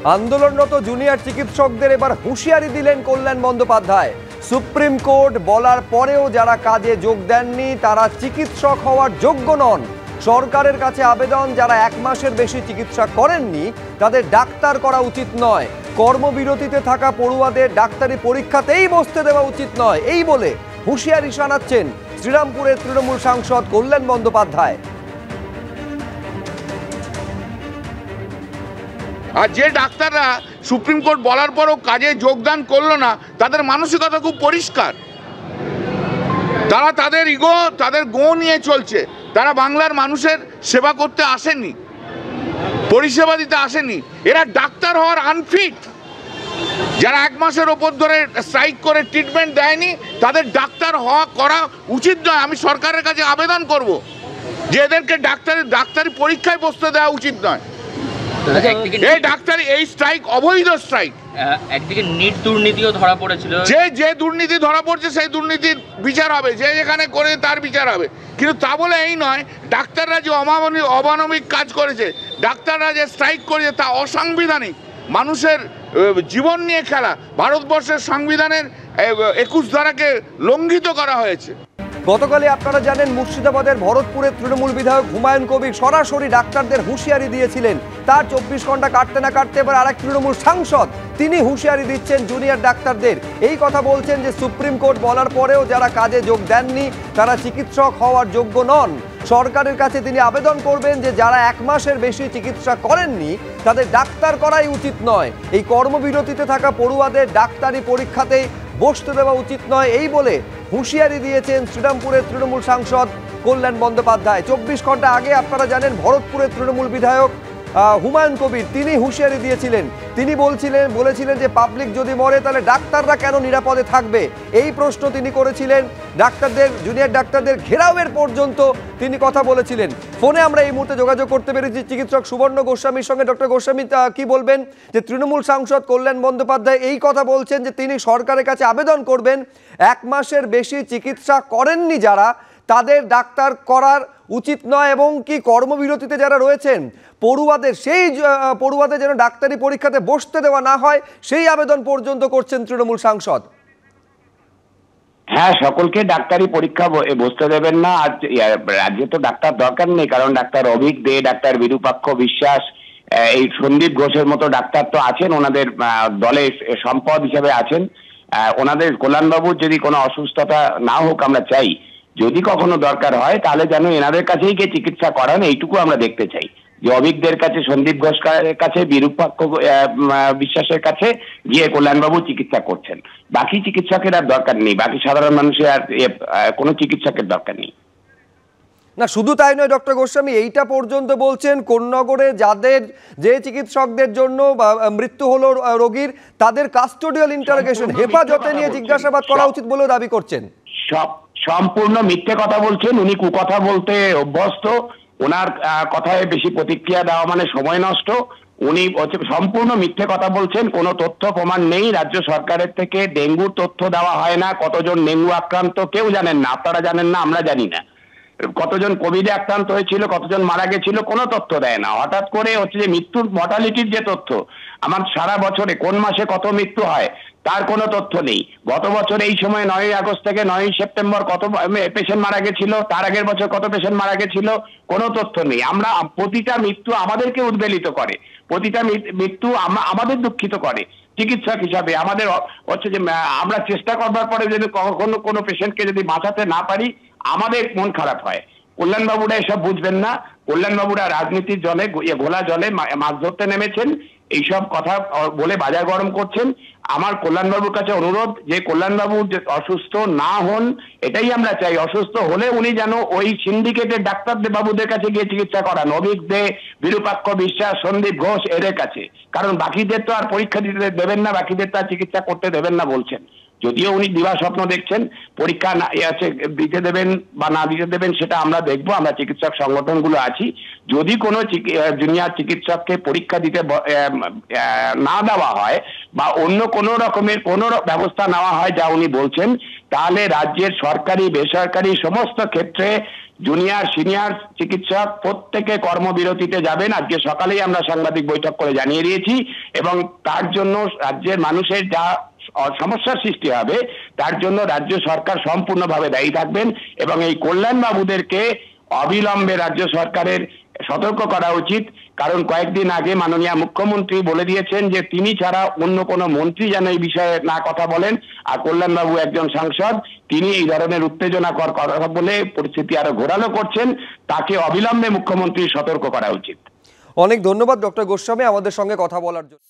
আন্দোলনরত জুনিয়র চিকিৎসকদের এবার হুঁশিয়ারি দিলেন কল্যাণ বন্দ্যোপাধ্যায়। সুপ্রিম কোর্ট বলার পরেও যারা কাজে যোগ দেননি তারা চিকিৎসক হওয়ার যোগ্য নন। সরকারের কাছে আবেদন, যারা 1 মাসের বেশি চিকিৎসা করেননি তাদের ডাক্তার করা উচিত নয়। কর্মবিরতিতে থাকা পড়ুয়াদের ডাক্তারি পরীক্ষাতেই বসতে দেওয়া উচিত নয়, এই বলে হুঁশিয়ারি শোনাচ্ছেন শ্রীরামপুরের তৃণমূল সাংসদ কল্যাণ বন্দ্যোপাধ্যায়। আর যে ডাক্তাররা সুপ্রিম কোর্ট বলার পরও কাজে যোগদান করলো না, তাদের মানসিকতা খুব পরিষ্কার। তারা তাদের ইগো, তাদের গো নিয়ে চলছে। তারা বাংলার মানুষের সেবা করতে আসেনি, পরিষেবা দিতে আসেনি। এরা ডাক্তার হওয়ার আনফিট। যারা 1 মাসের ওপর ধরে স্ট্রাইক করে ট্রিটমেন্ট দেয়নি তাদের ডাক্তার হওয়া করা উচিত নয়। আমি সরকারের কাছে আবেদন করব যে এদেরকে ডাক্তারি পরীক্ষায় বসতে দেওয়া উচিত নয়। এই ডাক্তারি, এই স্ট্রাইক অবৈধ স্ট্রাইক। একদিকে নিট দুর্নীতিও ধরা পড়েছিল, যে দুর্নীতি ধরা পড়ছে সেই দুর্নীতির বিচার হবে, যে যেখানে করে তার বিচার হবে। কিন্তু তা বলে এই নয় ডাক্তাররা যে অমানবিক কাজ করেছে, ডাক্তাররা যে স্ট্রাইক করেছে তা অসাংবিধানিক। মানুষের জীবন নিয়ে খেলা। ভারতবর্ষের সংবিধানের 21 ধারাকে লঙ্ঘিত করা হয়েছে। গতকালই আপনারা জানেন মুর্শিদাবাদের ভরতপুরের তৃণমূল বিধায়ক হুমায়ুন কবির সরাসরি ডাক্তারদের হুঁশিয়ারি দিয়েছিলেন। তার 24 ঘন্টা কাটতে না কাটতে এবার আরেক তৃণমূল সাংসদ তিনি হুঁশিয়ারি দিচ্ছেন জুনিয়র ডাক্তারদের। এই কথা বলছেন যে সুপ্রিম কোর্ট বলার পরেও যারা কাজে যোগ দেননি তারা চিকিৎসক হওয়ার যোগ্য নন। সরকারের কাছে তিনি আবেদন করবেন যে যারা 1 মাসের বেশি চিকিৎসা করেননি তাদের ডাক্তার করাই উচিত নয়। এই কর্মবিরতিতে থাকা পড়ুয়াদের ডাক্তারি পরীক্ষাতেই বসতে দেওয়া উচিত নয়, এই বলে হুঁশিয়ারি দিয়েছেন শ্রীরামপুরের তৃণমূল সাংসদ কল্যাণ বন্দ্যোপাধ্যায়। 24 ঘন্টা আগে আপনারা জানেন ভরতপুরের তৃণমূল বিধায়ক হুমায়ুন কবির তিনি হুঁশিয়ারি দিয়েছিলেন। তিনি বলেছিলেন যে পাবলিক যদি মরে তাহলে ডাক্তাররা কেন নিরাপদে থাকবে, এই প্রশ্ন তিনি করেছিলেন। ডাক্তারদের, জুনিয়র ডাক্তারদের ঘেরাওয়ের পর্যন্ত তিনি কথা বলেছিলেন। ফোনে আমরা এই মুহূর্তে যোগাযোগ করতে পেরেছি চিকিৎসক সুবর্ণ গোস্বামীর সঙ্গে। ডক্টর গোস্বামী, কি বলবেন যে তৃণমূল সাংসদ কল্যাণ বন্দ্যোপাধ্যায় এই কথা বলছেন যে তিনি সরকারের কাছে আবেদন করবেন 1 মাসের বেশি চিকিৎসা করেননি যারা তাদের ডাক্তার করার উচিত নয়, এবং কি কর্মবিরতিতে যারা রয়েছেন পড়ুয়াদের যেন ডাক্তারি পরীক্ষাতে বসতে দেওয়া না হয় সেই আবেদন পর্যন্ত করছেন তৃণমূল সাংসদ। হ্যাঁ, সকলকে ডাক্তারি পরীক্ষা বসতে দেবেন না। আর রাজ্যে তো ডাক্তার দরকার নেই, কারণ ডাক্তার অভিক দে, ডাক্তার বিরূপাক্ষ বিশ্বাস, এই সন্দীপ ঘোষের মতো ডাক্তার তো আছেন, ওনাদের দলে সম্পদ হিসেবে আছেন। ওনাদের কল্যাণবাবুর যদি কোনো অসুস্থতা না হোক আমরা চাই, যদি কখনো দরকার হয় তাহলে যেন এনাদের কাছেই গিয়ে চিকিৎসা করান, এইটুকু আমরা দেখতে চাই। যে অভিজ্ঞদের কাছে, সন্দীপ ঘোষের কাছে, বিরূপাক্ষ বিশ্বাসের কাছে গিয়ে কল্যাণবাবু চিকিৎসা করছেন। বাকি চিকিৎসকের আর দরকার নেই, বাকি সাধারণ মানুষের আর কোনো চিকিৎসকের দরকার নেই। না, শুধু তাই নয় ডক্টর গোস্বামী, এইটা পর্যন্ত বলছেন কোন্নগরে যে চিকিৎসকদের জন্য মৃত্যু হলো রোগীর, তাদের কাস্টোডিয়াল ইন্টারোগেশন, হেফাজতে নিয়ে জিজ্ঞাসাবাদ করা উচিত বলেও দাবি করছেন। সম্পূর্ণ মিথ্যে কথা বলছেন। উনি কুকথা বলতে অভ্যস্ত। ওনার কথায় বেশি প্রতিক্রিয়া দেওয়া মানে সময় নষ্ট। উনি সম্পূর্ণ মিথ্যে কথা বলছেন, কোনো তথ্য প্রমাণ নেই। রাজ্য সরকারের থেকে ডেঙ্গুর তথ্য দেওয়া হয় না। কতজন ডেঙ্গু আক্রান্ত কেউ জানেন না, আপনারা জানেন না, আমরা জানি না। কতজন কোভিডে আক্রান্ত হয়েছিল, কতজন মারা গেছিল, কোনো তথ্য দেয় না। হঠাৎ করে যে মৃত্যুর মর্টালিটির যে তথ্য, আমার সারা বছরে কোন মাসে কত মৃত্যু হয় তার কোনো তথ্য নেই। গত বছর এই সময় 9ই আগস্ট থেকে 9ই সেপ্টেম্বর কত পেশেন্ট মারা গেছিল, তার আগের বছর কত পেশেন্ট মারা গেছিল, কোনো তথ্য নেই। আমরা প্রতিটা মৃত্যু আমাদেরকে উদ্বেলিত করে, প্রতিটা মৃত্যু আমাদের দুঃখিত করে। চিকিৎসক হিসাবে আমাদের যে আমরা চেষ্টা করবার পরে যদি কখনো কোনো পেশেন্টকে যদি বাঁচাতে না পারি আমাদের মন খারাপ হয়। কল্যাণবাবুরা এসব বুঝবেন না। কল্যাণবাবুরা রাজনীতির জলে, ঘোলা জলে মাছ ধরতে নেমেছেন, এইসব কথা বলে বাজার গরম করছেন। আমার কল্যাণবাবুর কাছে অনুরোধ যে কল্যাণবাবু অসুস্থ না হন, এটাই আমরা চাই। অসুস্থ হলে উনি যেন ওই সিন্ডিকেটের ডাক্তারদের বাবুদের কাছে গিয়ে চিকিৎসা করান, অভিক দে, বিরূপাক্ষ বিশ্বাস, সন্দীপ ঘোষ, এদের কাছে। কারণ বাকিদের তো আর পরীক্ষা দিতে দেবেন না, বাকিদের তো আর চিকিৎসা করতে দেবেন না বলছেন। যদিও উনি দিবা স্বপ্ন দেখছেন, পরীক্ষা দিতে দেবেন বা না দিতে দেবেন সেটা আমরা দেখবো। আমরা চিকিৎসক সংগঠনগুলো আছি। যদি কোনো জুনিয়র চিকিৎসককে পরীক্ষা দিতে না দেওয়া হয় বা অন্য কোনো রকমের কোনো ব্যবস্থা নেওয়া হয় যা উনি বলছেন, তাহলে রাজ্যের সরকারি বেসরকারি সমস্ত ক্ষেত্রে জুনিয়র সিনিয়র চিকিৎসক প্রত্যেকে কর্মবিরতিতে যাবেন। আজকে সকালেই আমরা সাংবাদিক বৈঠক করে জানিয়ে দিয়েছি, এবং তার জন্য রাজ্যের মানুষের যা সমস্যার সৃষ্টি হবে তার জন্য রাজ্য সরকার সম্পূর্ণভাবে দায়ী থাকবেন, এবং এই কল্যাণবাবুদেরকে অবিলম্বে রাজ্য সরকারের সতর্ক করা উচিত। কারণ কয়েকদিন আগে মাননীয় মুখ্যমন্ত্রী বলে দিয়েছেন যে তিনি ছাড়া অন্য কোনো মন্ত্রী যেন এই বিষয়ে না কথা বলেন, আর কল্যাণবাবু একজন সাংসদ, তিনি এই ধরনের উত্তেজনাকর কথা বলে পরিস্থিতি আরো ঘোরালো করছেন। তাকে অবিলম্বে মুখ্যমন্ত্রী সতর্ক করা উচিত। অনেক ধন্যবাদ ডক্টর গোস্বামী আমাদের সঙ্গে কথা বলার জন্য।